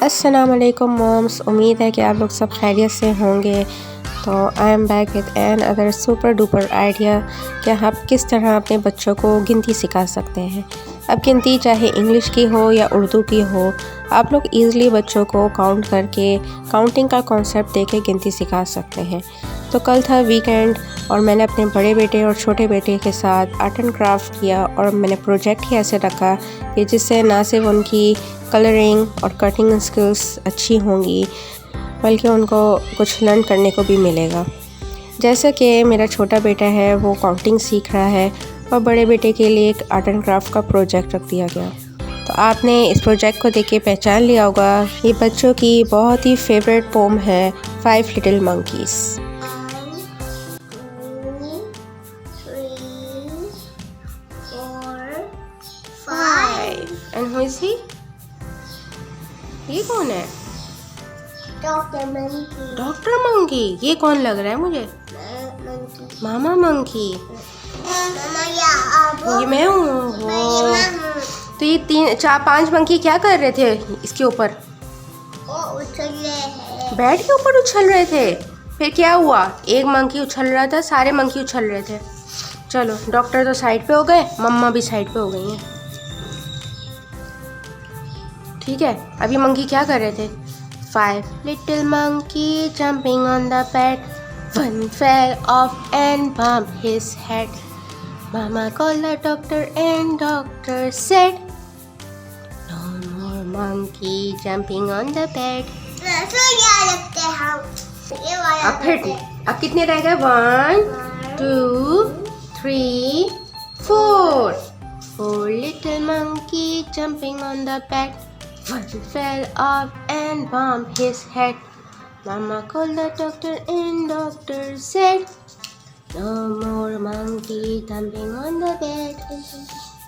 अस्सलाम वालेकुम मॉम्स, उम्मीद है कि आप लोग सब खैरियत से होंगे। तो I am back with another super duper idea कि आप किस तरह अपने बच्चों को गिनती सिखा सकते हैं। अब गिनती चाहे इंग्लिश की हो या उर्दू की हो, आप लोग ईज़िली बच्चों को काउंट करके काउंटिंग का कॉन्सेप्ट देके गिनती सिखा सकते हैं। तो कल था वीकेंड और मैंने अपने बड़े बेटे और छोटे बेटे के साथ आर्ट एंड क्राफ्ट किया और मैंने प्रोजेक्ट ही ऐसे रखा कि जिससे ना सिर्फ उनकी कलरिंग और कटिंग स्किल्स अच्छी होंगी बल्कि उनको कुछ लर्न करने को भी मिलेगा। जैसे कि मेरा छोटा बेटा है वो काउंटिंग सीख रहा है और बड़े बेटे के लिए एक आर्ट एंड क्राफ्ट का प्रोजेक्ट रख दिया गया। तो आपने इस प्रोजेक्ट को देख के पहचान लिया होगा, ये बच्चों की बहुत ही फेवरेट पोम है 5 little monkeys. 5 and who is he? ये कौन है? Doctor monkey. Doctor monkey. ये कौन लग रहा है मुझे? मंकी। मामा मंकी। मामा या ये मैं हूँ। तो ये 3-4-5 मंकी क्या कर रहे थे इसके ऊपर? वो उछल रहे हैं। बेड के ऊपर उछल रहे थे। फिर क्या हुआ? एक मंकी उछल रहा था, सारे मंकी उछल रहे थे। चलो, डॉक्टर तो साइड पे हो गए, मम्मा भी साइड पे हो गई हैं। ठीक है, अभी मंकी क्या कर रहे थे? 5 little monkey jumping on the bed. One fell off and bumped his head. Mama called the doctor and doctor said, no more monkey jumping on the bed. तो क्या लगते हैं हम? ये वाला अब फिर अब कितने रह गए? 1 2 3 4 4 little monkey jumping on the bed. One fell off and bumped his head. Mama called the doctor and doctor said, no more monkey jumping on the bed.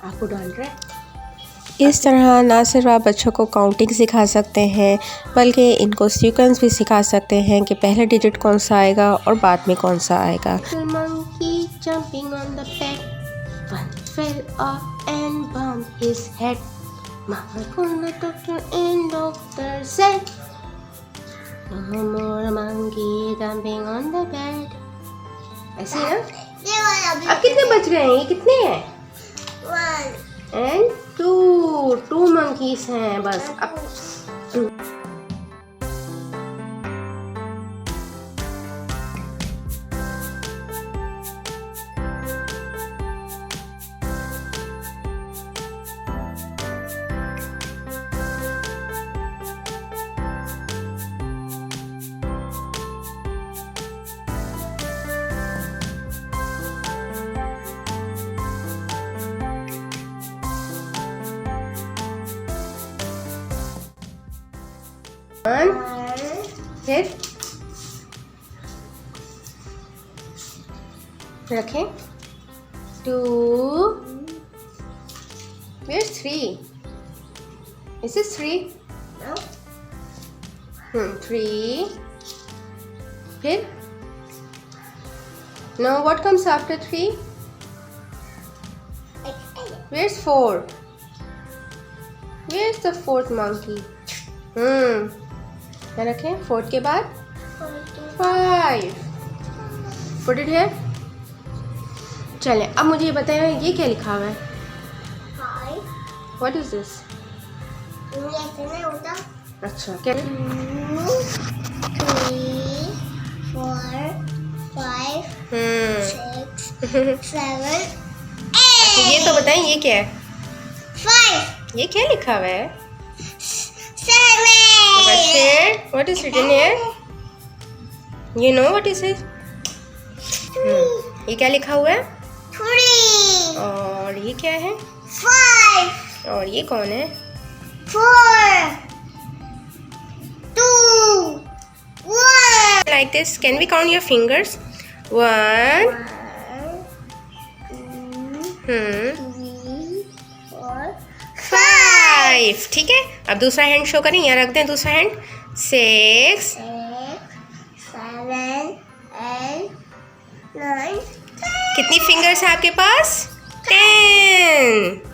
आपको डाल रहा है। इस तरह ना सिर्फ आप बच्चों को काउंटिंग सिखा सकते हैं बल्कि इनको सीक्वेंस भी सिखा सकते हैं कि पहले डिजिट कौन सा आएगा और बाद में कौन सा आएगा। Monkey jumping on the bed. One fell off and bumped his head. Mama called the doctor and doctor said, no more monkey jumping on the bed. ऐसे है ना? ये वाला भी। अब कितने बच गए हैं? ये कितने हैं? 1 एंड 2 मंकीज हैं बस। अब फिर रखें 2 where's 3? Is this 3? No. 3 फिर no, what comes after 3? Where's 4? Where's the 4th monkey? क्या रखें? 4 के बाद 5. Put it here. चलें, अब मुझे ये बताएं ये क्या लिखा हुआ है? 5 What is this? ऐसे नहीं होता। अच्छा, क्या? 2 3 4 5 6 7 अच्छा, ये तो बताएं ये क्या है? 5 ये क्या लिखा हुआ है? 7 What is written here? You know what is it? ये क्या लिखा हुआ है? 3 और ये क्या है? 5 और ये कौन है? 4 2 1 Like this. Can we count your fingers? 1 2 3 4 5. ठीक है, अब दूसरा हैंड शो करें। यहाँ रख दें दूसरा हैंड। 6 7 8 9 कितनी फिंगर्स है आपके पास? 10.